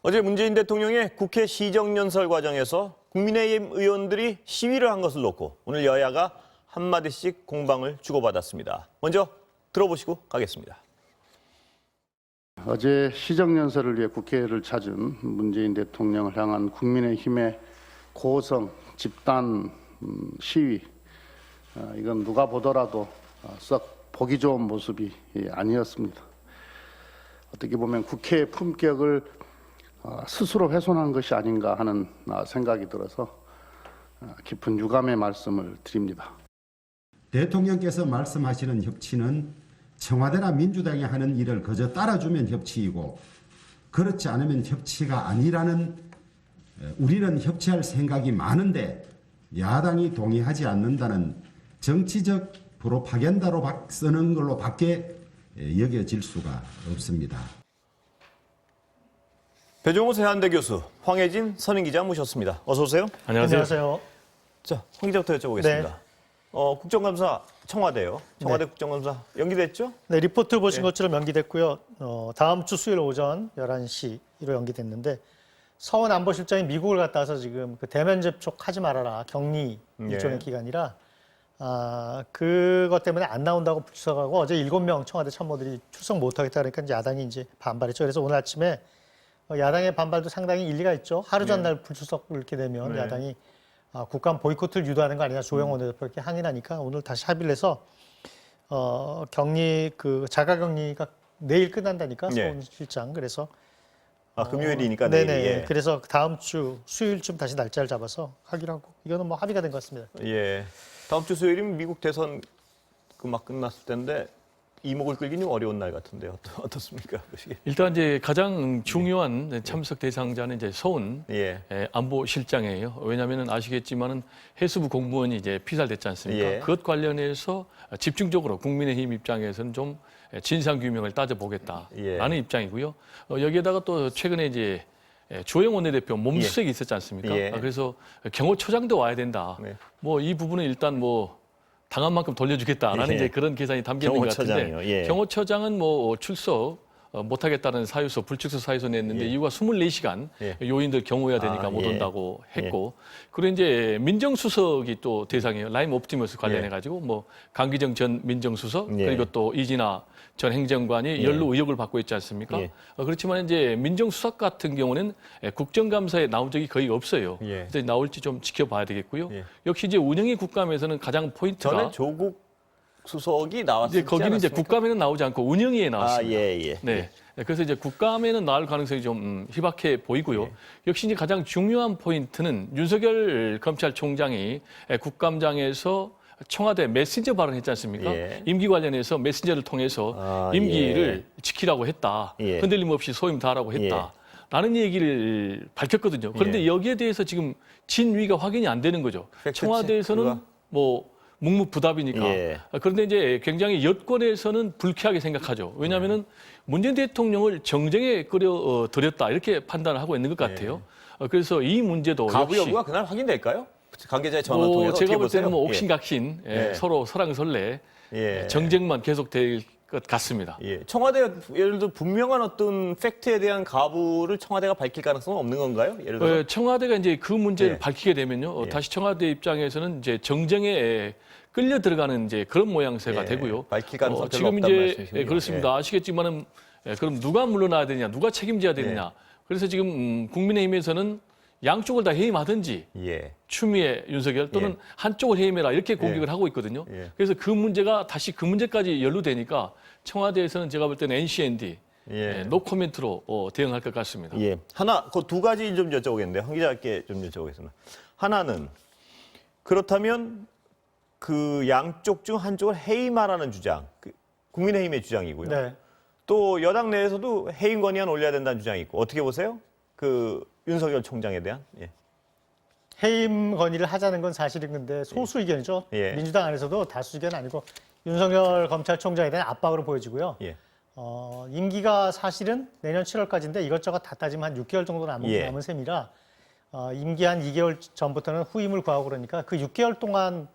어제 문재인 대통령의 국회 시정연설 과정에서 국민의힘 의원들이 시위를 한 것을 놓고 오늘 여야가 한마디씩 공방을 주고받았습니다. 먼저 들어보시고 가겠습니다. 어제 시정연설을 위해 국회를 찾은 문재인 대통령을 향한 국민의힘의 고성 집단 시위, 이건 누가 보더라도 썩 보기 좋은 모습이 아니었습니다. 어떻게 보면 국회의 품격을 스스로 훼손한 것이 아닌가 하는 생각이 들어서 깊은 유감의 말씀을 드립니다. 대통령께서 말씀하시는 협치는 청와대나 민주당이 하는 일을 그저 따라주면 협치이고 그렇지 않으면 협치가 아니라는, 우리는 협치할 생각이 많은데 야당이 동의하지 않는다는 정치적 프로파간다로 쓰는 걸로 밖에 여겨질 수가 없습니다. 배종호 세한대 교수, 황혜진 선임기자 모셨습니다. 어서 오세요. 안녕하세요. 자, 황 기자부터 여쭤보겠습니다. 네. 국정감사 청와대요. 청와대 국정감사 연기됐죠? 네, 리포트 보신 것처럼 연기됐고요. 다음 주 수요일 오전 11시로 연기됐는데 서훈 안보실장이 미국을 갔다 와서 지금 그 대면 접촉하지 말아라 격리 일종의 기간이라 그것 때문에 안 나온다고 불출석하고 어제 7명 청와대 참모들이 출석 못하겠다 그러니까 이제 야당이 이제 반발했죠. 그래서 오늘 아침에 야당의 반발도 상당히 일리가 있죠. 하루 전날 불출석을 이렇게 되면 야당이 국감 보이콧을 유도하는 거 아니냐 조영 원내대표 이렇게 항의하니까 오늘 다시 합의를 해서 격리 자가격리가 내일 끝난다니까 서훈 실장. 그래서 금요일이니까 네네. 내일이. 그래서 다음 주 수요일쯤 다시 날짜를 잡아서 하기로 하고 이거는 뭐 합의가 된 것 같습니다. 예. 다음 주 수요일이면 미국 대선 막 끝났을 텐데 이목을 끌기는 어려운 날 같은데 어떻습니까? 일단 이제 가장 중요한 참석 대상자는 이제 서훈 안보실장이에요. 왜냐하면 아시겠지만은 해수부 공무원이 이제 피살됐지 않습니까? 그것 관련해서 집중적으로 국민의힘 입장에서는 좀 진상 규명을 따져보겠다라는 입장이고요. 여기에다가 또 최근에 이제 조영 원내대표 몸수색이 있었지 않습니까? 그래서 경호처장도 와야 된다. 뭐 이 부분은 일단 뭐 당한 만큼 돌려주겠다라는 이제 그런 계산이 담겨 있는 것 같은데 경호처장은 뭐 출석 못하겠다는 사유서, 불출석 사유서 냈는데 이유가 24시간 요인들 경호해야 되니까 못 온다고 했고 그리고 이제 민정수석이 또 대상이에요. 라임 옵티머스 관련해가지고 뭐 강기정 전 민정수석 그리고 또 이진아 전 행정관이 연루 의혹을 받고 있지 않습니까? 그렇지만 이제 민정수석 같은 경우는 국정감사에 나온 적이 거의 없어요. 그래서 나올지 좀 지켜봐야 되겠고요. 역시 이제 운영위 국감에서는 가장 포인트가 전에 조국 수석이 나왔었지 이제 거기는 않았습니까? 이제 국감에는 나오지 않고 운영위에 나왔습니다. 네. 그래서 이제 국감에는 나올 가능성이 좀 희박해 보이고요. 역시 이제 가장 중요한 포인트는 윤석열 검찰총장이 국감장에서 청와대 메신저 발언했지 않습니까? 임기 관련해서 메신저를 통해서 임기를 지키라고 했다. 흔들림 없이 소임 다하라고 했다. 라는 얘기를 밝혔거든요. 그런데 여기에 대해서 지금 진위가 확인이 안 되는 거죠. 청와대에서는 뭐 묵묵부답이니까. 그런데 이제 굉장히 여권에서는 불쾌하게 생각하죠. 왜냐하면은 문재인 대통령을 정쟁에 끌어들였다 이렇게 판단을 하고 있는 것 같아요. 그래서 이 문제도 가부 역시 여부가 그날 확인될까요? 관계자의 전화 통해서 제가 볼 보세요? 때는 뭐 옥신각신 서로 설랑설레 정쟁만 계속될 것 같습니다. 청와대가 예를 들어 분명한 어떤 팩트에 대한 가부를 청와대가 밝힐 가능성은 없는 건가요? 예를 들어 청와대가 이제 그 문제를 밝히게 되면요, 다시 청와대 입장에서는 이제 정쟁에 끌려 들어가는 이제 그런 모양새가 되고요. 밝힐 가능성은 별로 지금 없다는 이제 말씀이시군요. 그렇습니다. 아시겠지만은 그럼 누가 물러나야 되냐, 누가 책임져야 되느냐. 그래서 지금 국민의힘에서는 양쪽을 다 해임하든지 추미애, 윤석열 또는 한쪽을 해임해라 이렇게 공격을 하고 있거든요. 그래서 그 문제가 다시 그 문제까지 연루되니까 청와대에서는 제가 볼 때는 NCND 노코멘트로 대응할 것 같습니다. 하나, 그 두 가지 좀 여쭤보겠는데 황 기자께 좀 여쭤보겠습니다. 하나는 그렇다면 그 양쪽 중 한쪽을 해임하라는 주장, 국민의힘의 주장이고요. 또 여당 내에서도 해임 건의안 올려야 된다는 주장이 있고 어떻게 보세요? 그 윤석열 총장에 대한 해임 건의를 하자는 건 사실인 건데 소수 의견이죠. 민주당 안에서도 다수 의견은 아니고 윤석열 검찰총장에 대한 압박으로 보여지고요. 임기가 사실은 내년 7월까지인데 이것저것 다 따지면 한 6개월 정도 남은 셈이라 임기 한 2개월 전부터는 후임을 구하고 그러니까 그 6개월 동안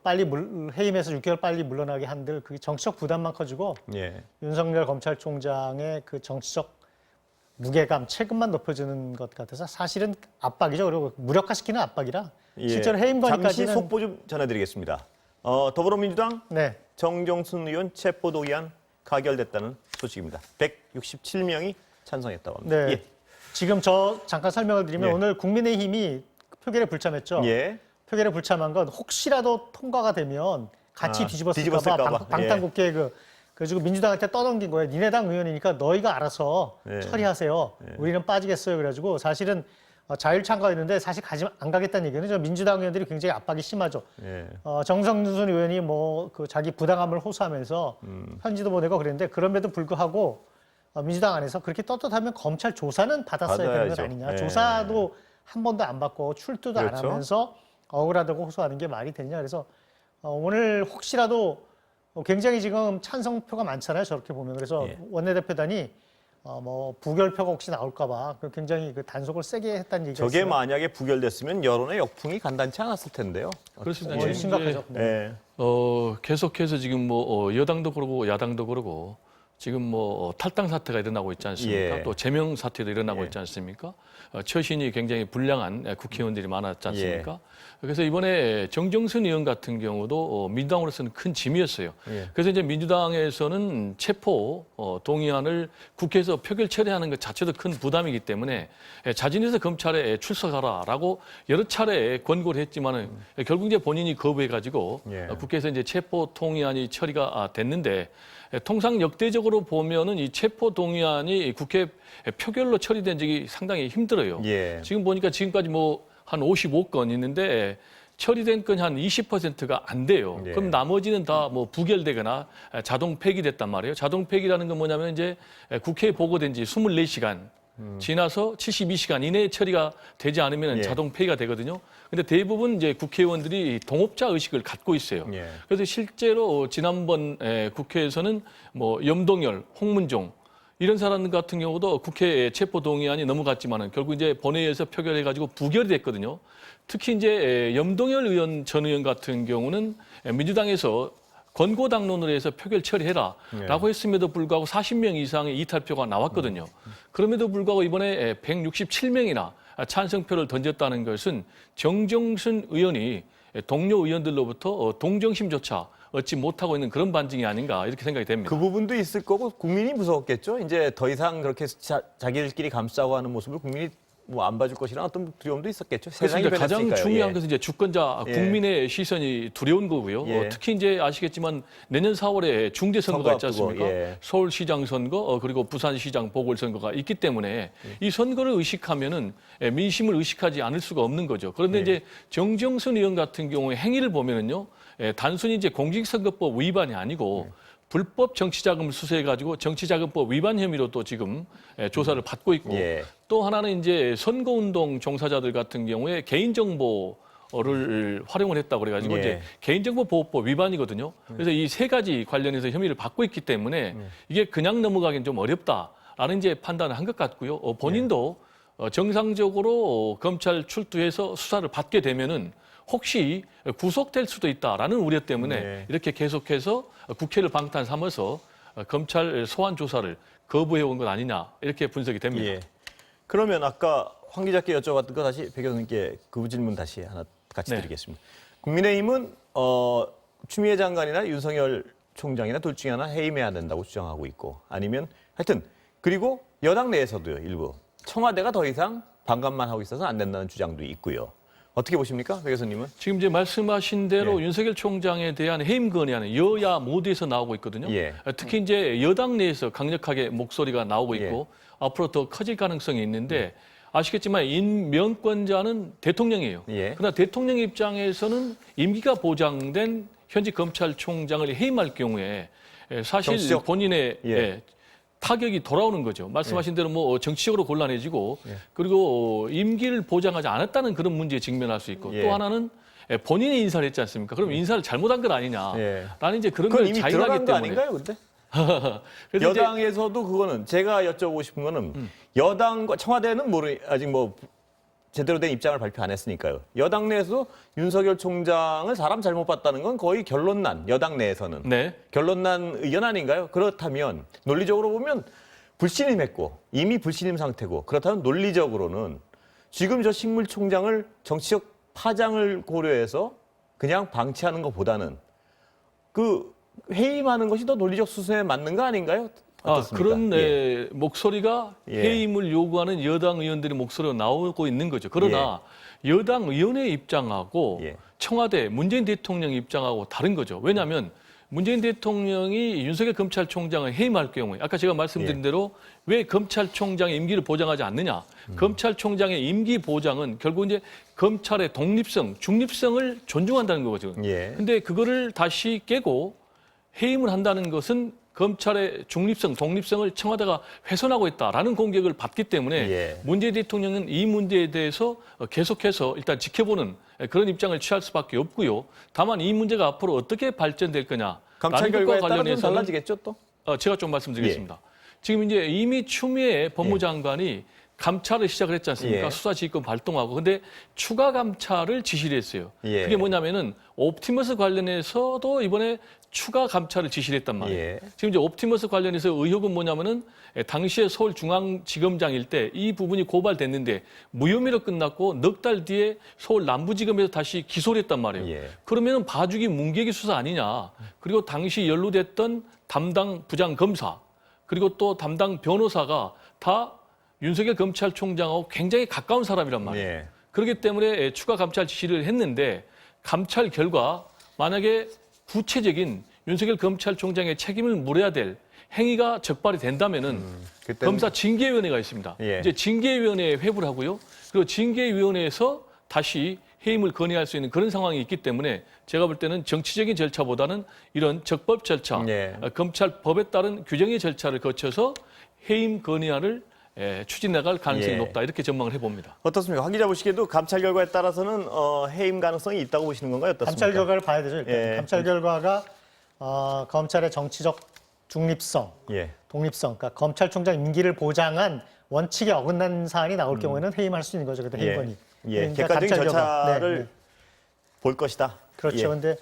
빨리 해임해서 6개월 빨리 물러나게 한들 그게 정치적 부담만 커지고 윤석열 검찰총장의 그 정치적 무게감, 체급만 높여주는 것 같아서 사실은 압박이죠. 그리고 무력화시키는 압박이라 실제로 해임 잠시 건의까지는 속보 좀 전해드리겠습니다. 더불어민주당 네. 정정순 의원 체포동의안 가결됐다는 소식입니다. 167명이 찬성했다고 합니다. 네. 예. 지금 저 잠깐 설명을 드리면 예. 오늘 국민의힘이 표결에 불참했죠. 예. 표결에 불참한 건 혹시라도 통과가 되면 같이 뒤집었을까 뒤집었을까 봐. 봐 방탄국회 그래가지고 민주당한테 떠넘긴 거예요. 니네 당 의원이니까 너희가 알아서 예. 처리하세요. 우리는 빠지겠어요. 그래가지고 사실은 자율 참가였는데 사실 안 가겠다는 얘기는 저 민주당 의원들이 굉장히 압박이 심하죠. 예. 정성순 의원이 뭐 그 자기 부당함을 호소하면서 편지도 보내고 그랬는데 그럼에도 불구하고 민주당 안에서 그렇게 떳떳하면 검찰 조사는 받았어야 되는 받아야죠. 건 아니냐. 예. 조사도 한 번도 안 받고 출두도 안 그렇죠. 하면서 억울하다고 호소하는 게 말이 되냐. 그래서 오늘 혹시라도 굉장히 지금 찬성표가 많잖아요. 저렇게 보면. 그래서 예. 원내대표단이 뭐 부결표가 혹시 나올까 봐 굉장히 그 단속을 세게 했다는 얘기가 저게 있어요. 만약에 부결됐으면 여론의 역풍이 간단치 않았을 텐데요. 그렇습니다. 예. 심각하죠. 네. 예. 계속해서 지금 뭐 여당도 그러고 야당도 그러고 지금 뭐 탈당 사태가 일어나고 있지 않습니까? 예. 또 제명 사태도 일어나고 예. 있지 않습니까? 처신이 굉장히 불량한 국회의원들이 많았지 예. 않습니까? 그래서 이번에 정정순 의원 같은 경우도 민주당으로서는 큰 짐이었어요. 예. 그래서 이제 민주당에서는 체포 동의안을 국회에서 표결 처리하는 것 자체도 큰 부담이기 때문에 자진해서 검찰에 출석하라라고 여러 차례 권고를 했지만은 결국 이제 본인이 거부해가지고 예. 국회에서 이제 체포 동의안이 처리가 됐는데 통상 역대적으로 보면은 이 체포 동의안이 국회 표결로 처리된 적이 상당히 힘들어요. 예. 지금 보니까 지금까지 뭐 한 55건 있는데 처리된 건이 한 20%가 안 돼요. 예. 그럼 나머지는 다 뭐 부결되거나 자동 폐기됐단 말이에요. 자동 폐기라는 건 뭐냐면 이제 국회에 보고된 지 24시간 지나서 72시간 이내에 처리가 되지 않으면 예. 자동 폐기가 되거든요. 근데 대부분 이제 국회의원들이 동업자 의식을 갖고 있어요. 예. 그래서 실제로 지난번 국회에서는 뭐 염동열, 홍문종 이런 사람 같은 경우도 국회 체포 동의안이 넘어갔지만은 결국 이제 본회의에서 표결해가지고 부결이 됐거든요. 특히 이제 염동열 의원 전 의원 같은 경우는 민주당에서 권고당론으로 해서 표결 처리해라라고 했음에도 불구하고 40명 이상의 이탈표가 나왔거든요. 그럼에도 불구하고 이번에 167명이나 찬성표를 던졌다는 것은 정정순 의원이 동료 의원들로부터 동정심조차 얻지 못하고 있는 그런 반증이 아닌가 이렇게 생각이 됩니다. 그 부분도 있을 거고 국민이 무서웠겠죠. 이제 더 이상 그렇게 자기들끼리 감싸고 하는 모습을 국민이 뭐 안 봐줄 것이라는 어떤 두려움도 있었겠죠. 세상이 그래서 가장 변했으니까요. 중요한 예. 것은 이제 주권자 예. 국민의 시선이 두려운 거고요. 예. 특히 이제 아시겠지만 내년 4월에 중대 선거가 있지 선거 않습니까? 앞두고, 예. 서울시장 선거 그리고 부산시장 보궐선거가 있기 때문에 이 선거를 의식하면은 민심을 의식하지 않을 수가 없는 거죠. 그런데 예. 이제 정정순 의원 같은 경우에 행위를 보면은요, 단순히 이제 공직선거법 위반이 아니고. 불법 정치자금을 수수해가지고 정치자금법 위반 혐의로 또 지금 조사를 받고 있고 예. 또 하나는 이제 선거운동 종사자들 같은 경우에 개인정보를 활용을 했다고 그래가지고 예. 이제 개인정보보호법 위반이거든요. 그래서 이 세 가지 관련해서 혐의를 받고 있기 때문에 이게 그냥 넘어가기는 좀 어렵다라는 이제 판단을 한 것 같고요. 본인도 정상적으로 검찰 출두해서 수사를 받게 되면은 혹시 구속될 수도 있다라는 우려 때문에 네. 이렇게 계속해서 국회를 방탄 삼아서 검찰 소환 조사를 거부해 온 것 아니냐 이렇게 분석이 됩니다. 예. 그러면 아까 황 기자께 여쭤봤던 거 다시 배 교수님께 그 질문 다시 하나 같이 네. 드리겠습니다. 국민의힘은 추미애 장관이나 윤석열 총장이나 둘 중에 하나 해임해야 된다고 주장하고 있고 아니면 하여튼 그리고 여당 내에서도요 일부 청와대가 더 이상 반감만 하고 있어서 안 된다는 주장도 있고요. 어떻게 보십니까, 배 교수님은? 지금 이제 말씀하신 대로 예. 윤석열 총장에 대한 해임 건의안은 여야 모두에서 나오고 있거든요. 예. 특히 이제 여당 내에서 강력하게 목소리가 나오고 있고 앞으로 더 커질 가능성이 있는데 아시겠지만 임명권자는 대통령이에요. 예. 그러나 대통령 입장에서는 임기가 보장된 현직 검찰총장을 해임할 경우에 사실 정치적- 본인의 예. 타격이 돌아오는 거죠. 말씀하신 대로 뭐 정치적으로 곤란해지고 그리고 임기를 보장하지 않았다는 그런 문제에 직면할 수 있고 예. 또 하나는 본인이 인사를 했지 않습니까? 그럼 인사를 잘못한 건 아니냐라는 예. 이제 그런 그건 걸 이미 자인하기 들어간 거 때문에 아닌가요, 근데? 그래서 이제 여당에서도 그거는 제가 여쭤보고 싶은 거는 여당과 청와대는 아직 뭐 제대로 된 입장을 발표 안 했으니까요. 여당 내에서도 윤석열 총장을 사람 잘못 봤다는 건 거의 결론난 여당 내에서는 네. 결론난 의견 아닌가요? 그렇다면 논리적으로 보면 불신임했고 이미 불신임 상태고 그렇다면 논리적으로는 지금 저 식물총장을 정치적 파장을 고려해서 그냥 방치하는 것보다는 그 해임하는 것이 더 논리적 수순에 맞는 거 아닌가요? 어떻습니까? 그런 목소리가 해임을 요구하는 여당 의원들의 목소리가 나오고 있는 거죠. 그러나 여당 의원의 입장하고 청와대 문재인 대통령 입장하고 다른 거죠. 왜냐하면 문재인 대통령이 윤석열 검찰총장을 해임할 경우에 아까 제가 말씀드린 대로 왜 검찰총장의 임기를 보장하지 않느냐. 검찰총장의 임기 보장은 결국 이제 검찰의 독립성, 중립성을 존중한다는 거거든요. 근데 그거를 다시 깨고 해임을 한다는 것은 검찰의 중립성, 독립성을 청와대가 훼손하고 있다라는 공격을 받기 때문에 문재인 대통령은 이 문제에 대해서 계속해서 일단 지켜보는 그런 입장을 취할 수밖에 없고요. 다만 이 문제가 앞으로 어떻게 발전될 거냐. 감찰 결과에 따라 좀 달라지겠죠 또? 제가 좀 말씀드리겠습니다. 지금 이제 이미 추미애 법무장관이 감찰을 시작을 했지 않습니까? 수사지휘권 발동하고. 근데 추가 감찰을 지시를 했어요. 그게 뭐냐면은 옵티머스 관련해서도 이번에 추가 감찰을 지시를 했단 말이에요. 지금 이제 옵티머스 관련해서 의혹은 뭐냐면은 당시에 서울중앙지검장일 때 이 부분이 고발됐는데 무혐의로 끝났고 넉 달 뒤에 서울 남부지검에서 다시 기소를 했단 말이에요. 그러면은 봐주기 문개기 수사 아니냐. 그리고 당시 연루됐던 담당 부장검사 그리고 또 담당 변호사가 다 윤석열 검찰총장하고 굉장히 가까운 사람이란 말이에요. 그렇기 때문에 추가 감찰 지시를 했는데 감찰 결과 만약에 구체적인 윤석열 검찰총장의 책임을 물어야 될 행위가 적발이 된다면은 검사 징계위원회가 있습니다. 이제 징계위원회에 회부를 하고요. 그리고 징계위원회에서 다시 해임을 건의할 수 있는 그런 상황이 있기 때문에 제가 볼 때는 정치적인 절차보다는 이런 적법 절차, 검찰법에 따른 규정의 절차를 거쳐서 해임 건의안을 추진나갈 가능성이 높다 이렇게 전망을 해봅니다. 어떻습니까? 황 기자 보시기에도 감찰 결과에 따라서는 해임 가능성이 있다고 보시는 건가요? 어떻습니까? 감찰 결과를 봐야 되죠. 일단. 감찰 결과가 검찰의 정치적 중립성, 독립성, 그러니까 검찰총장 임기를 보장한 원칙에 어긋난 사안이 나올 경우에는 해임할 수 있는 거죠. 그때 해임건이. 객관적인 절차를 볼 것이다. 그렇죠. 그런데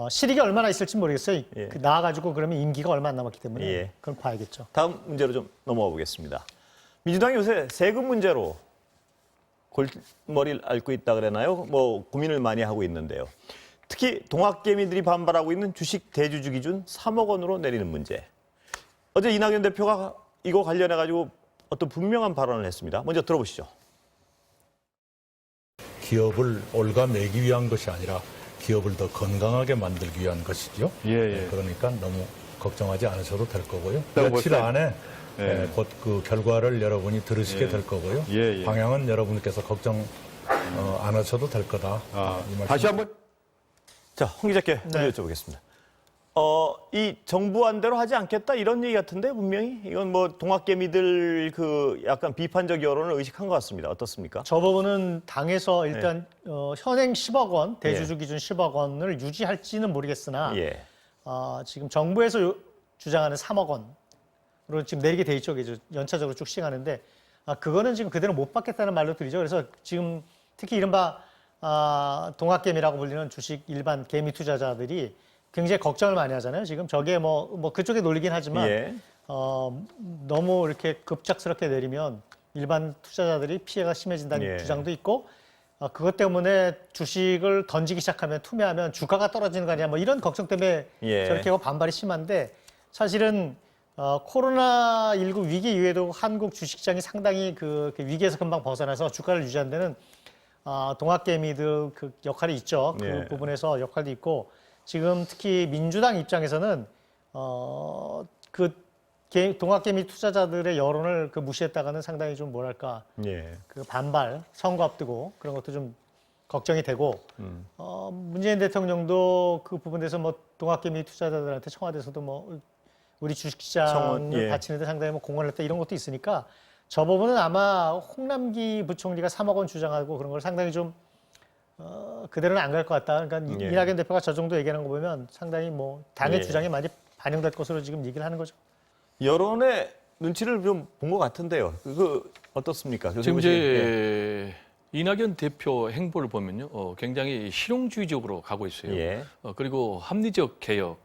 실익이 얼마나 있을지 모르겠어요. 나와가지고 그러면 임기가 얼마 안 남았기 때문에 그건 봐야겠죠. 다음 문제로 좀 넘어가 보겠습니다. 민주당이 요새 세금 문제로 골머리를 앓고 있다 그러나요? 뭐 고민을 많이 하고 있는데요. 특히 동학개미들이 반발하고 있는 주식 대주주 기준 3억 원으로 내리는 문제. 어제 이낙연 대표가 이거 관련해 가지고 어떤 분명한 발언을 했습니다. 먼저 들어보시죠. 기업을 올가매기 위한 것이 아니라 기업을 더 건강하게 만들기 위한 것이죠. 그러니까 너무 걱정하지 않으셔도 될 거고요. 며칠 안에 곧 그 결과를 여러분이 들으시게 될 거고요. 방향은 여러분께서 걱정 안 하셔도 될 거다. 이 말씀. 다시 한번. 자, 홍 기자께 여쭤보겠습니다. 이 정부 안대로 하지 않겠다 이런 얘기 같은데 분명히 이건 뭐 동학개미들 그 약간 비판적 여론을 의식한 것 같습니다. 어떻습니까? 저 부분은 당에서 일단 현행 10억 원, 대주주 기준 10억 원을 유지할지는 모르겠으나 지금 정부에서 주장하는 3억 원으로 지금 내리게 돼 있죠. 연차적으로 쭉 시행하는데 그거는 지금 그대로 못 받겠다는 말로 들리죠. 그래서 지금 특히 이른바 동학개미라고 불리는 주식 일반 개미 투자자들이 굉장히 걱정을 많이 하잖아요. 지금 저게 뭐 그쪽에 놀리긴 하지만 너무 이렇게 급작스럽게 내리면 일반 투자자들이 피해가 심해진다는 주장도 있고 그것 때문에 주식을 던지기 시작하면 투매하면 주가가 떨어지는 거 아니냐 뭐 이런 걱정 때문에 저렇게 하고 반발이 심한데 사실은 코로나19 위기 이후에도 한국 주식시장이 상당히 그 위기에서 금방 벗어나서 주가를 유지하는 데는 동학개미들 그 역할이 있죠. 그 부분에서 역할도 있고 지금 특히 민주당 입장에서는 동학개미 투자자들의 여론을 무시했다가는 상당히 좀 뭐랄까 그 반발 선거 앞두고 그런 것도 좀 걱정이 되고 문재인 대통령도 그 부분에서 뭐 동학개미 투자자들한테 청와대에서도 뭐 우리 주식시장을 바치는데 상당히 뭐 공헌을 했다 이런 것도 있으니까 저 부분은 아마 홍남기 부총리가 3억 원 주장하고 그런 걸 상당히 좀 그대로는 안 갈 것 같다. 그러니까 이낙연 대표가 저 정도 얘기하는 거 보면 상당히 뭐 당의 주장이 많이 반영될 것으로 지금 얘기를 하는 거죠. 여론의 눈치를 좀 본 것 같은데요. 그 어떻습니까? 지금 이제 이낙연 대표 행보를 보면요, 굉장히 실용주의적으로 가고 있어요. 그리고 합리적 개혁,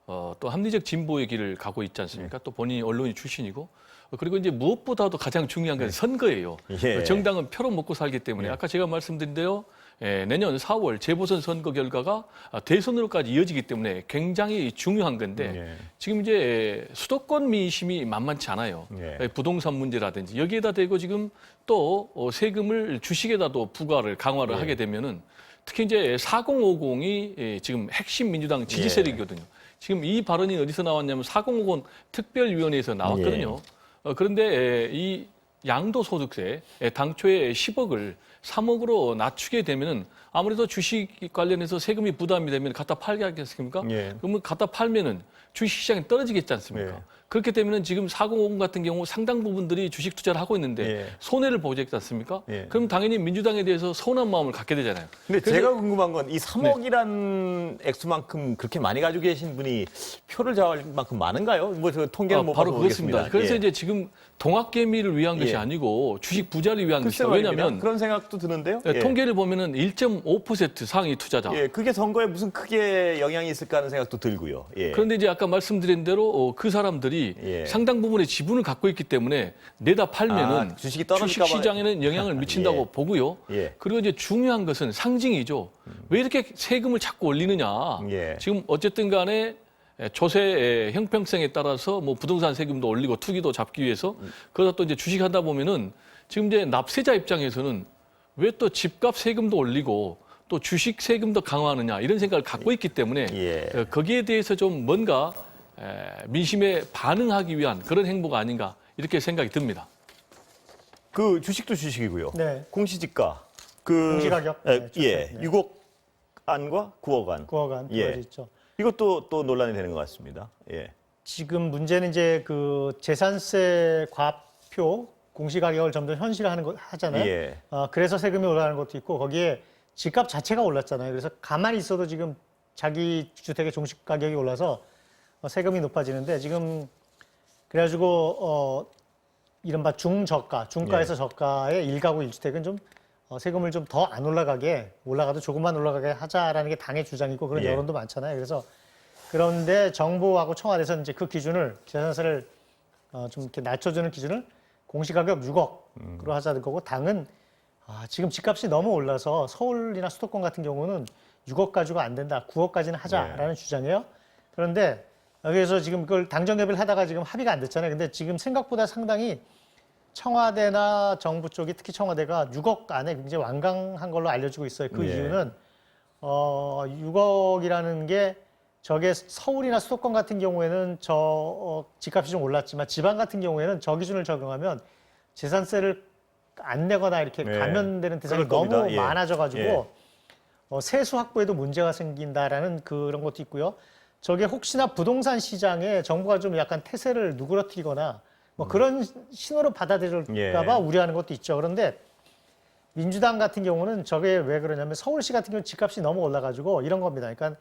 또 합리적 진보의 길을 가고 있지 않습니까? 또 본인이 언론인 출신이고 그리고 이제 무엇보다도 가장 중요한 건 선거예요. 예. 정당은 표로 먹고 살기 때문에 아까 제가 말씀드린 대로 내년 4월 재보선 선거 결과가 대선으로까지 이어지기 때문에 굉장히 중요한 건데 지금 이제 수도권 민심이 만만치 않아요. 부동산 문제라든지 여기에다 대고 지금 또 세금을 주식에다도 부과를 강화를 하게 되면은 특히 이제 4050이 지금 핵심 민주당 지지 세력이거든요. 지금 이 발언이 어디서 나왔냐면 4050 특별위원회에서 나왔거든요. 그런데 이 양도소득세 당초에 10억을 3억으로 낮추게 되면은 아무래도 주식 관련해서 세금이 부담이 되면 갖다 팔게 하겠습니까? 그러면 갖다 팔면은 주식시장이 떨어지겠지 않습니까? 그렇게 되면은 지금 4050 같은 경우 상당 부분들이 주식 투자를 하고 있는데 손해를 보지 않습니까? 그럼 당연히 민주당에 대해서 서운한 마음을 갖게 되잖아요. 근데 제가 궁금한 건 이 3억이란 액수만큼 그렇게 많이 가지고 계신 분이 표를 잡을 만큼 많은가요? 뭐 저 통계는 못 바로 봐서 그렇습니다. 모르겠습니다. 그래서 이제 지금 동학개미를 위한 것이 아니고 주식 부자를 위한 것이다. 왜냐하면 그런 생각도 드는데요. 통계를 보면은 1.5% 상위 투자자. 그게 선거에 무슨 크게 영향이 있을까 하는 생각도 들고요. 그런데 이제 아까 말씀드린 대로 그 사람들이 상당 부분의 지분을 갖고 있기 때문에 내다 팔면은 주식이 주식 시장에는 영향을 미친다고 보고요. 그리고 이제 중요한 것은 상징이죠. 왜 이렇게 세금을 자꾸 올리느냐. 지금 어쨌든 간에 조세 형평성에 따라서 뭐 부동산 세금도 올리고 투기도 잡기 위해서 그러다 또 이제 주식하다 보면은 지금 이제 납세자 입장에서는 왜 또 집값 세금도 올리고 또 주식 세금도 강화하느냐 이런 생각을 갖고 있기 때문에 거기에 대해서 좀 뭔가 민심에 반응하기 위한 그런 행보가 아닌가 이렇게 생각이 듭니다. 그 주식도 주식이고요. 공시지가 공시가격 6억 안과 9억 안. 9억 안 들어져 있죠. 이것도 또 논란이 되는 것 같습니다. 지금 문제는 이제 그 재산세 과표 공시가격을 점점 현실화하는 거 하잖아요. 그래서 세금이 올라가는 것도 있고 거기에 집값 자체가 올랐잖아요. 그래서 가만히 있어도 지금 자기 주택의 종식 가격이 올라서 세금이 높아지는데 지금 그래가지고 이른바 중가에서 저가의 1가구 1주택은 좀 세금을 좀 더 안 올라가도 조금만 올라가게 하자라는 게 당의 주장이고 그런 여론도 많잖아요. 그래서 그런데 정부하고 청와대에서는 이제 그 기준을 재산세를 좀 이렇게 낮춰주는 기준을 공시가격 6억으로 하자는 거고 당은 지금 집값이 너무 올라서 서울이나 수도권 같은 경우는 6억 가지고 안 된다. 9억까지는 하자라는 주장이에요. 그런데 여기에서 지금 그걸 당정 협의를 하다가 지금 합의가 안 됐잖아요. 근데 지금 생각보다 상당히 청와대나 정부 쪽이 특히 청와대가 6억 안에 굉장히 완강한 걸로 알려지고 있어요. 그 이유는 6억이라는 게 저게 서울이나 수도권 같은 경우에는 집값이 좀 올랐지만 지방 같은 경우에는 저 기준을 적용하면 재산세를 안 내거나 이렇게 감면되는 대상이 너무 많아져가지고 세수 확보에도 문제가 생긴다라는 그런 것도 있고요. 저게 혹시나 부동산 시장에 정부가 좀 약간 태세를 누그러뜨리거나 뭐 그런 신호로 받아들일까봐 우려하는 것도 있죠. 그런데 민주당 같은 경우는 저게 왜 그러냐면 서울시 같은 경우 집값이 너무 올라가지고 이런 겁니다. 그러니까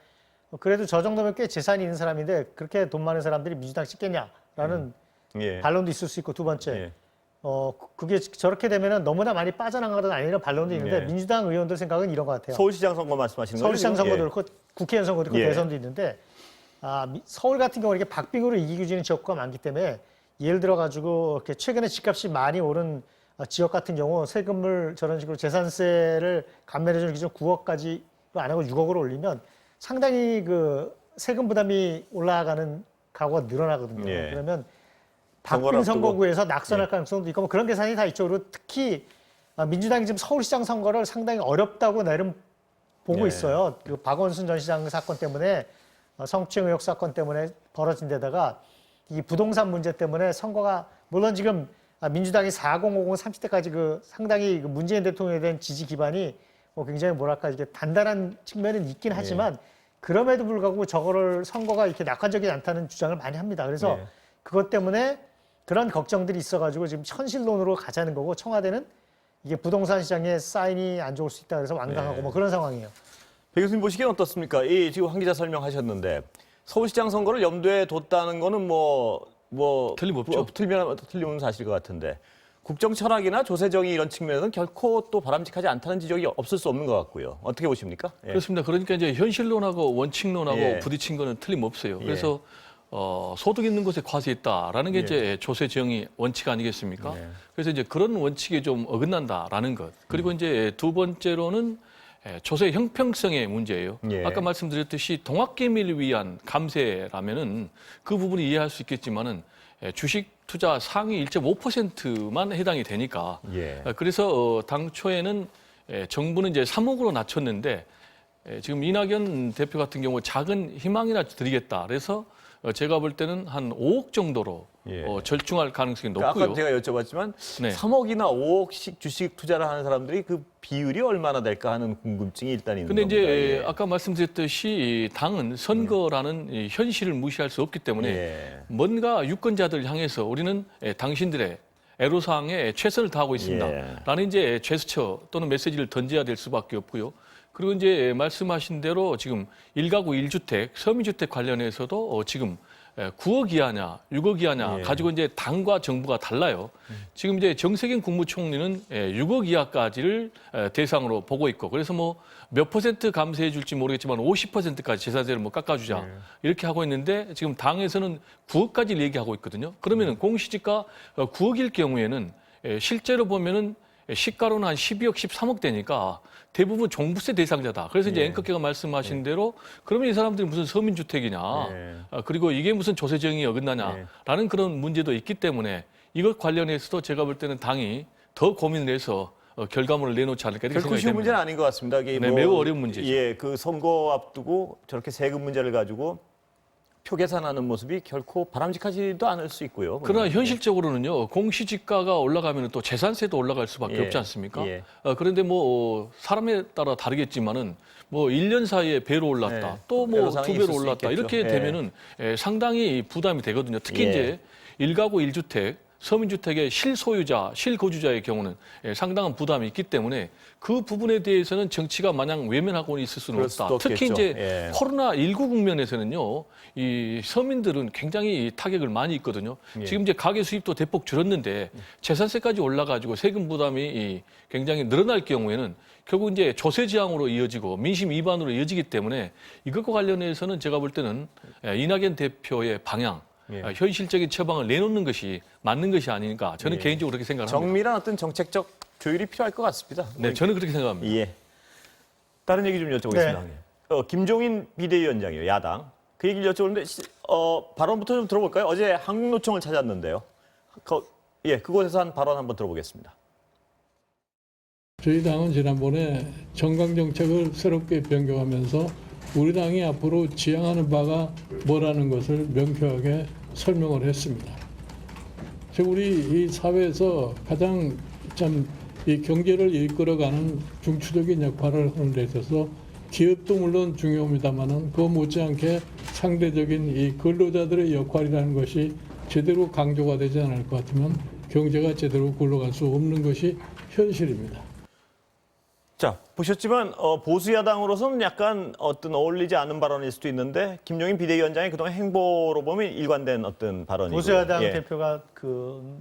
그래도 저 정도면 꽤 재산이 있는 사람인데 그렇게 돈 많은 사람들이 민주당 찍겠냐라는 반론도 있을 수 있고 두 번째 그게 저렇게 되면은 너무나 많이 빠져나가던 아니라는 반론도 있는데 민주당 의원들 생각은 이런 것 같아요. 서울시장 선거 말씀하시는 거예요? 서울시장 선거도 그렇고 국회의원 선거도 그렇고 대선도 있는데 서울 같은 경우 이렇게 박빙으로 이기고 지는 지역구가 많기 때문에 예를 들어 가지고 이렇게 최근에 집값이 많이 오른 지역 같은 경우 세금을 저런 식으로 재산세를 감면해주는 기준 9억까지 안 하고 6억으로 올리면 상당히 그 세금 부담이 올라가는 가구가 늘어나거든요. 그러면 박빙 선거구에서 낙선할 가능성도 있고 뭐 그런 계산이 다 있죠. 그리고 특히 민주당이 지금 서울시장 선거를 상당히 어렵다고 나름 보고 있어요. 그 박원순 전 시장 사건 때문에 성추행 의혹 사건 때문에 벌어진 데다가 이 부동산 문제 때문에 선거가 물론 지금 민주당이 4050 30대까지 그 상당히 그 문재인 대통령에 대한 지지 기반이 뭐 굉장히 뭐랄까 이게 단단한 측면은 있긴 하지만 그럼에도 불구하고 저거를 선거가 이렇게 낙관적이지 않다는 주장을 많이 합니다. 그래서 그것 때문에 그런 걱정들이 있어가지고 지금 현실론으로 가자는 거고 청와대는 이게 부동산 시장에 사인이 안 좋을 수 있다 그래서 완강하고 뭐 그런 상황이에요. 배 교수님 보시기엔 어떻습니까? 지금 황 기자 설명하셨는데 서울시장 선거를 염두에 뒀다는 거는 틀림없죠. 틀림없는 사실일 것 같은데 국정 철학이나 조세정의 이런 측면에서는 결코 또 바람직하지 않다는 지적이 없을 수 없는 것 같고요. 어떻게 보십니까? 그렇습니다. 그러니까 이제 현실론하고 원칙론하고 부딪힌 거는 틀림없어요. 그래서 소득 있는 곳에 과세했다라는 게 예. 이제 조세 정의 원칙 아니겠습니까? 예. 그래서 이제 그런 원칙에 좀 어긋난다라는 것. 그리고 이제 두 번째로는 조세 형평성의 문제예요. 예. 아까 말씀드렸듯이 동학개미를 위한 감세라면은 그 부분을 이해할 수 있겠지만은 주식 투자 상위 1.5%만 해당이 되니까. 예. 그래서 당초에는 정부는 이제 3억으로 낮췄는데 지금 이낙연 대표 같은 경우 작은 희망이나 드리겠다. 그래서 제가 볼 때는 한 5억 정도로 예. 절충할 가능성이 그러니까 높고요. 아까 제가 여쭤봤지만 네. 3억이나 5억씩 주식 투자를 하는 사람들이 그 비율이 얼마나 될까 하는 궁금증이 일단 있는 근데 겁니다. 이제 예. 아까 말씀드렸듯이 이 당은 선거라는 이 현실을 무시할 수 없기 때문에 예. 뭔가 유권자들 향해서 우리는 당신들의 애로사항에 최선을 다하고 있습니다. 예. 라는 이제 제스처 또는 메시지를 던져야 될 수밖에 없고요. 그리고 이제 말씀하신 대로 지금 1가구 1주택, 서민주택 관련해서도 지금 9억 이하냐, 6억 이하냐 예. 가지고 이제 당과 정부가 달라요. 지금 이제 정세균 국무총리는 6억 이하까지를 대상으로 보고 있고 그래서 뭐 몇 퍼센트 감세해 줄지 모르겠지만 50%까지 재산세를 뭐 깎아주자 이렇게 하고 있는데 지금 당에서는 9억까지를 얘기하고 있거든요. 그러면은 공시지가 9억일 경우에는 실제로 보면은 시가로는 한 12억, 13억 되니까 대부분 종부세 대상자다. 그래서 이제 앵커께가 말씀하신 대로 그러면 이 사람들이 무슨 서민주택이냐. 그리고 이게 무슨 조세정이 어긋나냐라는 그런 문제도 있기 때문에 이것 관련해서도 제가 볼 때는 당이 더 고민을 해서 결과물을 내놓지 않을까 이렇게 결코 생각이 쉬운 됩니다. 문제는 아닌 것 같습니다. 이게 네, 매우 어려운 문제죠. 예, 그 선거 앞두고 저렇게 세금 문제를 가지고 표 계산하는 모습이 결코 바람직하지도 않을 수 있고요. 그러나 현실적으로는요, 공시지가가 올라가면 또 재산세도 올라갈 수밖에 예, 없지 않습니까? 예. 그런데 뭐 사람에 따라 다르겠지만은 뭐 1년 사이에 배로 올랐다, 예, 또 뭐 애로사항이 2배로 있을 수 올랐다 있겠죠. 이렇게 예. 되면은 상당히 부담이 되거든요. 특히 예. 이제 1가구 1주택 서민주택의 실소유자, 실거주자의 경우는 상당한 부담이 있기 때문에 그 부분에 대해서는 정치가 마냥 외면하고 있을 수는 그럴 없다. 수도 특히 없겠죠. 이제 예. 코로나19 국면에서는요, 이 서민들은 굉장히 타격을 많이 입거든요. 예. 지금 이제 가계 수입도 대폭 줄었는데 재산세까지 올라가지고 세금 부담이 굉장히 늘어날 경우에는 결국 이제 조세 지향으로 이어지고 민심 위반으로 이어지기 때문에 이것과 관련해서는 제가 볼 때는 이낙연 대표의 방향, 예. 현실적인 처방을 내놓는 것이 맞는 것이 아닌가 저는 예. 개인적으로 그렇게 생각합니다. 정밀한 어떤 정책적 조율이 필요할 것 같습니다. 네, 저는 그렇게 생각합니다. 예. 다른 얘기 좀 여쭤보겠습니다. 네. 김종인 비대위원장이요, 야당. 그 얘기를 여쭤보는데 발언부터 좀 들어볼까요? 어제 한국노총을 찾았는데요. 그곳에서 한 발언 한번 들어보겠습니다. 저희 당은 지난번에 정강 정책을 새롭게 변경하면서 우리 당이 앞으로 지향하는 바가 뭐라는 것을 명쾌하게 설명을 했습니다. 즉 우리 이 사회에서 가장 참 이 경제를 이끌어가는 중추적인 역할을 하는 데 있어서 기업도 물론 중요합니다만은 그 못지않게 상대적인 이 근로자들의 역할이라는 것이 제대로 강조가 되지 않을 것 같으면 경제가 제대로 굴러갈 수 없는 것이 현실입니다. 자, 보셨지만 보수 야당으로서는 약간 어떤 어울리지 않은 발언일 수도 있는데 김종인 비대위원장의 그동안 행보로 보면 일관된 어떤 발언이고. 보수 야당 예. 대표가 그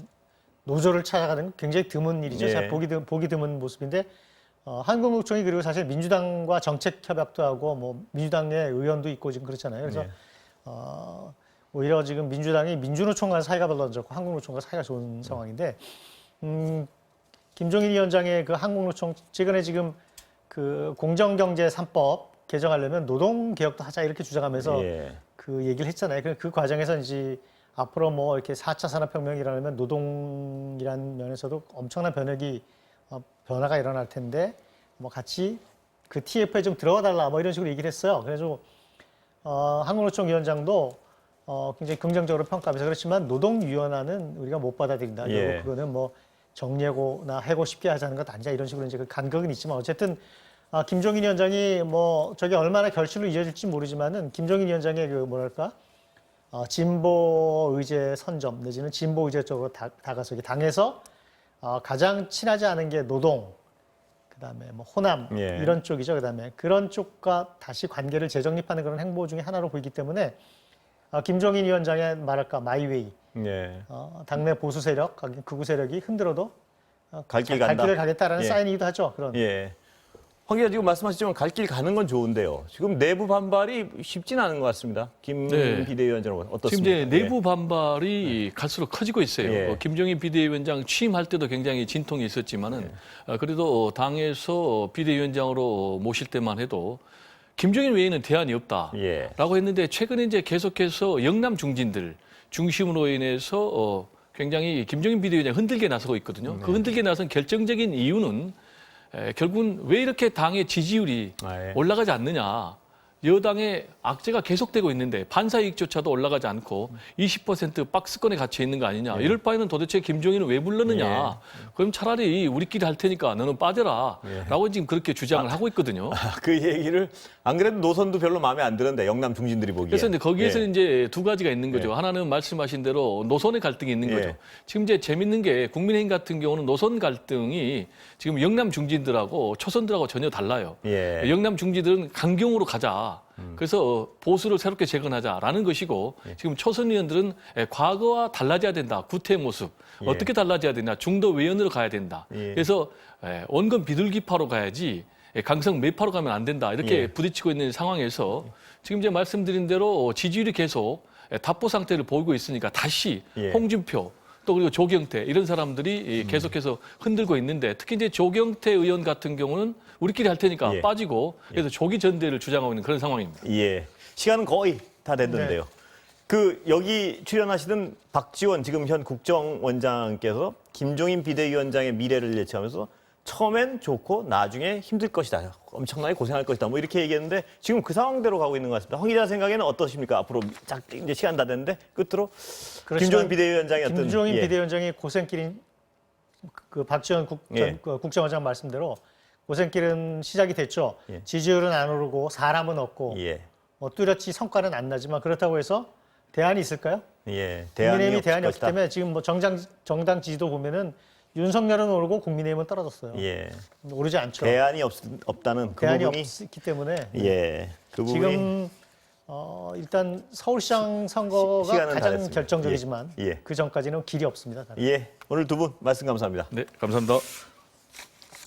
노조를 찾아가는 건 굉장히 드문 일이죠. 예. 잘 보기 드문 모습인데 한국노총이 그리고 사실 민주당과 정책 협약도 하고 뭐 민주당의 의원도 있고 지금 그렇잖아요. 그래서 예. 오히려 지금 민주당이 민주노총과 사이가 별로 안 좋고 한국노총과 사이가 좋은 상황인데 김종인 위원장의 그 한국노총 최근에 지금 그 공정경제 3법 개정하려면 노동개혁도 하자 이렇게 주장하면서 예. 그 얘기를 했잖아요. 그 과정에서 이제 앞으로 뭐 이렇게 4차 산업혁명이 일어나면 노동이라는 면에서도 엄청난 변화가 일어날 텐데 뭐 같이 그 TF에 좀 들어가 달라 뭐 이런 식으로 얘기를 했어요. 그래서 한국노총 위원장도 굉장히 긍정적으로 평가하면서 그렇지만 노동위원회는 우리가 못 받아들인다. 예. 그거는 뭐 정리하고나 해고 쉽게 하자는 것 아니냐 이런 식으로 이제 그 간극은 있지만 어쨌든 김종인 위원장이 뭐 저게 얼마나 결실로 이어질지 모르지만은 김종인 위원장의 그 뭐랄까 진보 의제 선점 내지는 진보 의제 쪽으로 다가서기 당에서 가장 친하지 않은 게 노동, 그다음에 뭐 호남 예. 이런 쪽이죠. 그다음에 그런 쪽과 다시 관계를 재정립하는 그런 행보 중에 하나로 보이기 때문에 김종인 위원장의 말할까 마이웨이, 예. 당내 보수 세력, 극우 세력이 흔들어도 갈 길 간다. 갈 길을 가겠다라는 예. 사인이기도 하죠. 그런. 예. 황 기자 지금 말씀하셨지만 갈 길 가는 건 좋은데요. 지금 내부 반발이 쉽지는 않은 것 같습니다. 김 비대위원장은 어떻습니까? 지금 이제 내부 반발이 갈수록 커지고 있어요. 김종인 비대위원장 취임할 때도 굉장히 진통이 있었지만은 그래도 당에서 비대위원장으로 모실 때만 해도 김종인 외에는 대안이 없다라고 했는데 최근에 이제 계속해서 영남 중진들 중심으로 인해서 굉장히 김종인 비대위원장 흔들게 나서고 있거든요. 그 흔들게 나선 결정적인 이유는 결국은 왜 이렇게 당의 지지율이 올라가지 않느냐. 여당의 악재가 계속되고 있는데 반사이익조차도 올라가지 않고 20% 박스권에 갇혀 있는 거 아니냐. 이럴 바에는 도대체 김종인을 왜 불렀느냐. 그럼 차라리 우리끼리 할 테니까 너는 빠져라. 라고 지금 그렇게 주장을 하고 있거든요. 그 얘기를 안 그래도 노선도 별로 마음에 안 드는데 영남 중진들이 보기에. 그래서 이제 거기에서 이제 두 가지가 있는 거죠. 하나는 말씀하신 대로 노선의 갈등이 있는 거죠. 지금 이제 재밌는 게 국민의힘 같은 경우는 노선 갈등이 지금 영남 중진들하고 초선들하고 전혀 달라요. 영남 중진들은 강경으로 가자. 그래서 보수를 새롭게 재건하자라는 것이고 지금 초선 의원들은 과거와 달라져야 된다. 구태 모습. 어떻게 달라져야 되냐. 중도 외연으로 가야 된다. 그래서 원건 비둘기파로 가야지 강성 매파로 가면 안 된다. 이렇게 부딪히고 있는 상황에서 지금 이제 말씀드린 대로 지지율이 계속 답보 상태를 보이고 있으니까 다시 홍준표 또 그리고 조경태 이런 사람들이 계속해서 흔들고 있는데 특히 이제 조경태 의원 같은 경우는 우리끼리 할 테니까 빠지고 그래서 조기 전대를 주장하고 있는 그런 상황입니다. 시간은 거의 다 됐는데요. 그 여기 출연하시던 박지원 지금 현 국정원장께서 김종인 비대위원장의 미래를 예측하면서 처음엔 좋고 나중에 힘들 것이다. 엄청나게 고생할 것이다. 뭐 이렇게 얘기했는데 지금 그 상황대로 가고 있는 것 같습니다. 황 기자 생각에는 어떠십니까? 앞으로 이제 시간 다 됐는데 끝으로 김종인 비대위원장이 어떤 김종인 비대위원장이 고생길인 그 박지원 국정원장 말씀대로 고생길은 시작이 됐죠. 지지율은 안 오르고 사람은 없고 뭐 뚜렷이 성과는 안 나지만 그렇다고 해서 대안이 있을까요? 국민의힘이 대안이 없기 때문에 지금 뭐 정당 지지도 보면은 윤석열은 오르고 국민의힘은 떨어졌어요. 오르지 않죠. 대안이 없다는 그 대안이 부분이 없기 때문에 그 부분이 지금 일단 서울시장 선거가 가장 결정적이지만 그 전까지는 길이 없습니다. 오늘 두 분 말씀 감사합니다. 네, 감사합니다.